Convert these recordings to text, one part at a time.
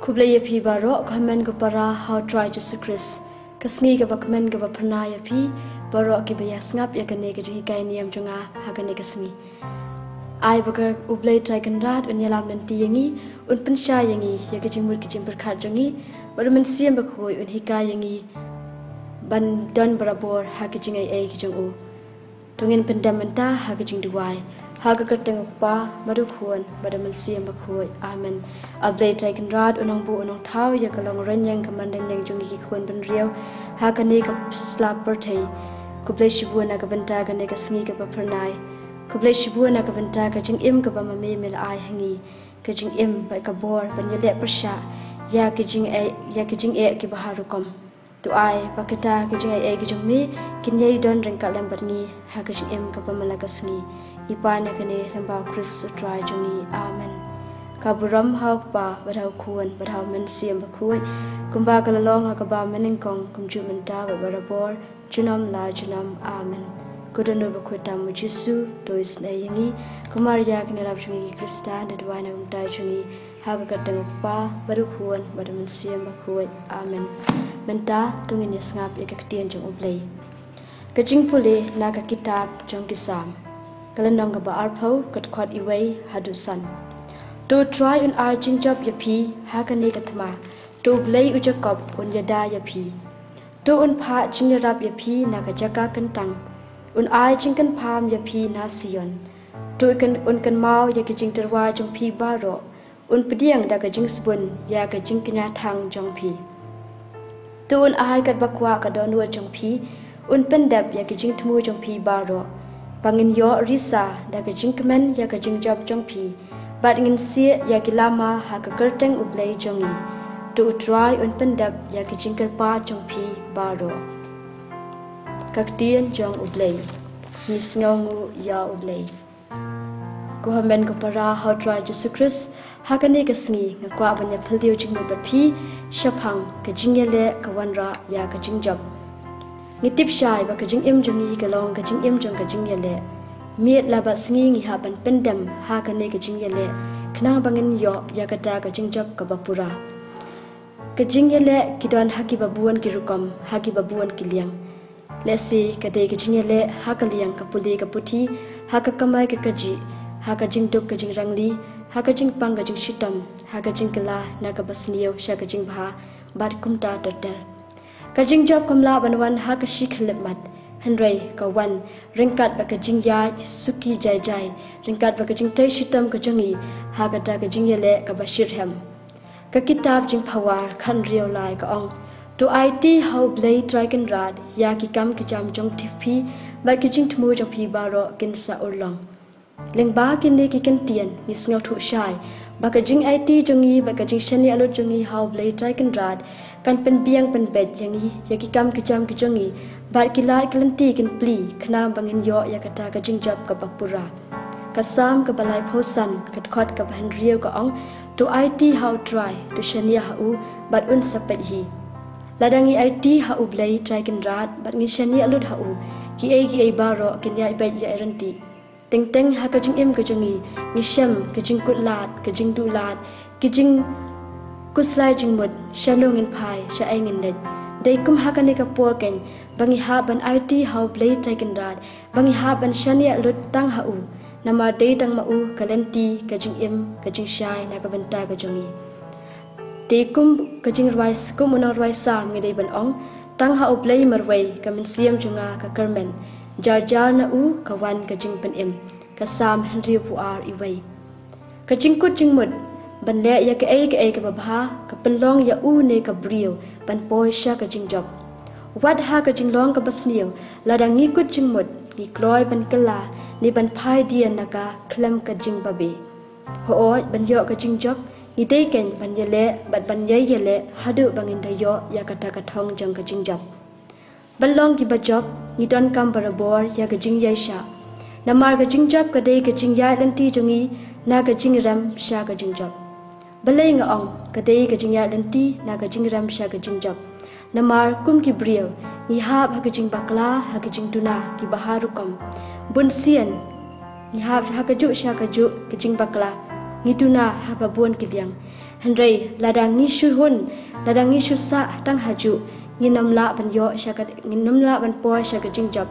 Kublai yapi baro kamen ko para how try Jesus Christ. Kasngi ka bakmen ka baprana yapi baro ki bayas ngap ya kane ka ji kai niam junga hagane kasngi. Ai baka ublai try kan rat un yalam nanti yangi un pensha yangi ya ka jimur ki jimpar khat jangi baru men siam bakoi un hikai yangi ban don barabor ha ka jingai ai ki jungu. Tungin pendamenta ha ka jing duwai. Haga kerteng pa baru kuan pada mensiam bakoi amen. Ablay try kan rad unang bu unang tau ya kalong renyang kamandang yang jungi ki kuan ben riau haga ne ka slapper thai kublai shibu na ka benta ka ne ka sngi ka papranai kublai shibu na ka benta ka jing im ka ba mame mel ai hangi ka jing im ba ka bor ban ya le persha ya ki jing e ki baharukom tu ai pakita ki jing e ki jing mi kin yai don reng ka lambat ni haga jing im ka ba malaka sngi ipana kane lambau Chris try jungi amen. Kaburam hau pa badau kuan badau men siam bakui kumba kalalong hakaba meningkong kumju menta barabor junam la junam amen. Kudano bakuita mu Jesu dois na yangi kumaria kane lab jungi Krista da dwana umtai jungi haga katang pa baru kuan badau men siam bakui amen. Menta tungin yasngap ikaktian jung ublay. Kajing puli naga kitab jung kisam. Kalandong ka ba arpau kat kwat iway hadusan. To try un arjing job yapi hakane katma. To blay ujakop un yada yapi. To un pa jingarap yapi nakajaka kentang. Un arjing kan pam yapi na Sion. To un kan mau yakijing terwa jong pi baro. Un pediang daga jing sebun ya ka jing kenya thang jong pi. To un ai kat bakwa ka donwa jong pi. Un pendap yakijing temu jong pi baro. Pangin yo risa daga jingkemen ya ka jingjab jong pi bat ngin si ya ki lama ha ka kerteng ublay jongi tu try un pendap ya ki jingker pa jong pi baro kaktien jong ublay nisngongu ya ublay ko hamen ko para how try Jesus Christ ha ka ne ka sngi ngakwa banya phildio jingmo bat pi shaphang ka jingyele ka wanra ya ka jingjab ngitip shai ba kajing im jungi kalong kajing im jong kajing yele miet laba sngi ngi haban pendam ha kane kajing yele khna bangin yo yakata kajing job ka bapura kajing yele kidon haki babuan ki rukom haki babuan ki liang lesi kade kajing yele ha ka liang ka puli ka puthi ha ka kamai ka kaji ha kajing dok kajing rangli ha kajing pang kajing shitam ha kajing kala na ka basniyo sha kajing bha bat kumta tatar Kajing job kamla banwan ha ka shik lepmat Henry ka wan ringkat ba kajing ya suki jai jai ringkat ba kajing tai shitam ka jongi ha ka ta kajing yele ka bashir hem ka kitab jing phawar khan riau lai ka ong to IT how blay try kan rad ya ki kam ki jam jong tipi ba kajing tmu jong pi baro kin sa urlong leng ba kin ne ki kan tian ni sngaw thu shai ba kajing IT jongi ba kajing shani alo jongi how blay try kan rad kan pen biang pen bed yangi yaki kam kejam kejongi bar kilar kelanti kin pli khna bangin yo yakata ka jingjab ka bakpura kasam ka balai phosan kat khot ka ban rieu ka ong to IT how try to shania hu bat un sapai hi ladangi IT ha ublai try kin rat bat ngi shania lut ha u ki ai baro kin ya bai ya ranti teng teng ha ka jing im ka jongi ni shem ka jing kut lat ka jing du lat ki jing kuslai jingmut shalongin phai sha aingin net dei kum hakane ka porken bangi ha ban IT how blay taken dad bangi ha ban shania lut tang ha u namar dei tang ma u kalenti ka jing im ka jing shai na ka banta ka jongi dei kum ka jing rice kum una rice sam ngi dei ban ong tang ha u blay marwai ka min siam junga ka kermen jar jar na u ka wan ka jing pen im ka sam henry pu ar iwai ka jing kut jingmut ban le ya ka ai ka babha ka penlong ya u ne ka brio ban poi sha ka jingjop wat ha ka jinglong ka basniu ladang ngi kut jingmut ni kloi ban kala ni ban phai dian na ka klam ka jing babe ho oi ban yo ka jingjop ni dei ken ban yele bat ban yele hadu bangin da yo ya ka ta ka thong jang ka jingjop ban long ki ba job ni don kam barabor ya ka jing yai sha namar ka jingjop ka dei ka jing ya lanti jongi na ka jing ram sha ka jingjop balay nga ong kadai ka jingya lanti na ka jingram sha ka jingjab namar kum ki brio ni hab ha ka jing bakla ha ka jing tuna ki baharukom bun sian ni hab ha ka ju sha ka ju ki jing bakla ni tuna ha ba bon ki liang Henry ladang ni syuhun ladang ni syusa tang haju nginam la ban yo syakat nginam la ban poi syakat jingjap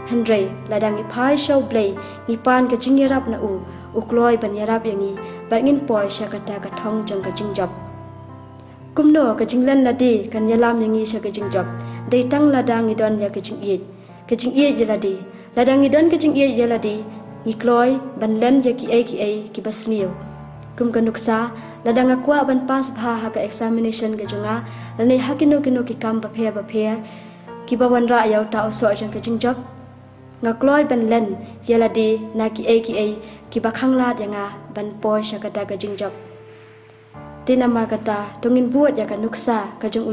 Henry ladang ni pai show blay ni pan ka jing yarap na u kloi ban yarap yangi bar ngin poi syakat ta ka thong jong ka jingjap kumno ka jinglan ladi kan yalam yangi syakat jingjap dei tang ladang idon ya ka jing ye yeladi ladang idon ka jing ye yeladi ni kloi ban len ya ki ki basniu kum ka nuksa ladang akwa ban pas bha ka examination ka junga lani hakino ki kam ba pher ki bawan ra yaw ta so jong ka jingjap nga kloi ban len yeladi na ki ki ba khanglat yanga ban poi syakata ka jingjap tina markata tungin buat ya ka nuksa ka jung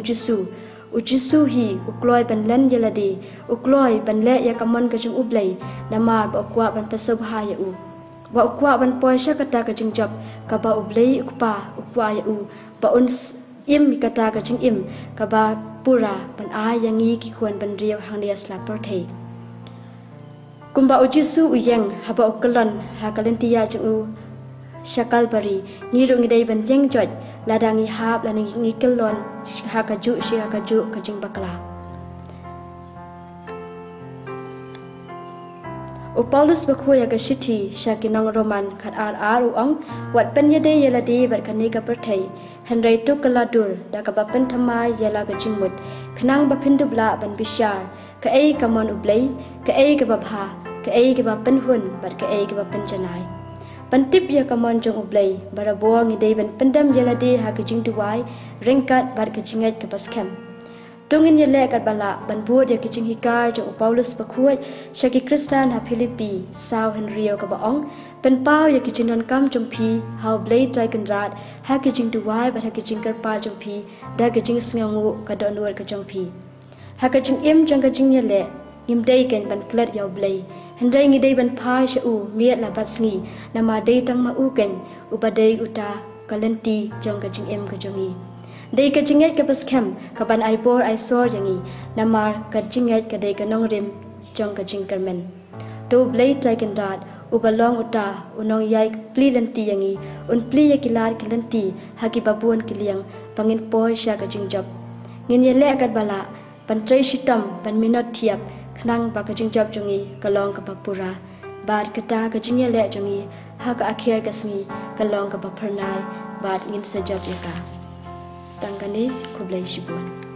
ujisu hi ukloi ban len yeladi ukloi ban le ya ka mon ka jung ublai namar ba kwa ban pasabha ya wa ukwa ban poi syakata ka jingjap ka ba ublai ukwa ya ba uns im kata ka jing im ka ba pura ban a yangi ki khon ban riaw hangnia sla perthei kumba ujisu uyeng haba ukalon hakalentia jung syakal bari ni ru ngidai ban jeng joj ladangi hab lan ngi kelon hakaju ka jing bakla Paulus bakhuya ka shithi shakinong roman khat ar uang wat pen yade yeladi bar kani ka perthei henry to kaladur da ka bapen thamai yela ka jingmut khnang ba phindubla ban bishar ka ei ka mon ublei ka ei ka babha ka ei ka bapen hun bar ka ei ka bapen janai ban tip ya ka mon jong ublei barabo ngi dei ban pendam yeladi ha ka jing duwai ringkat bar ka jingat ka baskem tungin yele kat bala ban buat ya kicing hikar jong Paulus bakhuat syaki Kristan ha Filipi sau Henrio ka baong pen pau ya kicing don kam jong pi how blade tai kan rat ha kicing duwai ba ha kicing kar pa jong pi da kicing sngangu ka don wer ka jong pi ha kicing im jong ka jing yele ngim dei kan ban klet yaw blai hendai ngi dei ban pai sha miet la bat sngi nama dei tang ma kan ba dei uta kalenti jong ka jing im ka jongi dei ka jinget ka baskem ka ban ai bor ai sor yangi namar ka jinget ka dei ka nong rim jong ka jing karmen to blade tai kan rat ubalong uta unong yai pli lenti yangi un pli ya kilar kilenti haki babuan kiliang pangin poi sha ka jingjap ngin yele kat bala pan trai shitam pan minot thiap khnang ba ka jingjap jongi kalong ka papura bad kata ka jingyele jongi ha ka akhir ka sngi kalong ka bapharnai bad ngin sajap yaka tangkani kublai shibun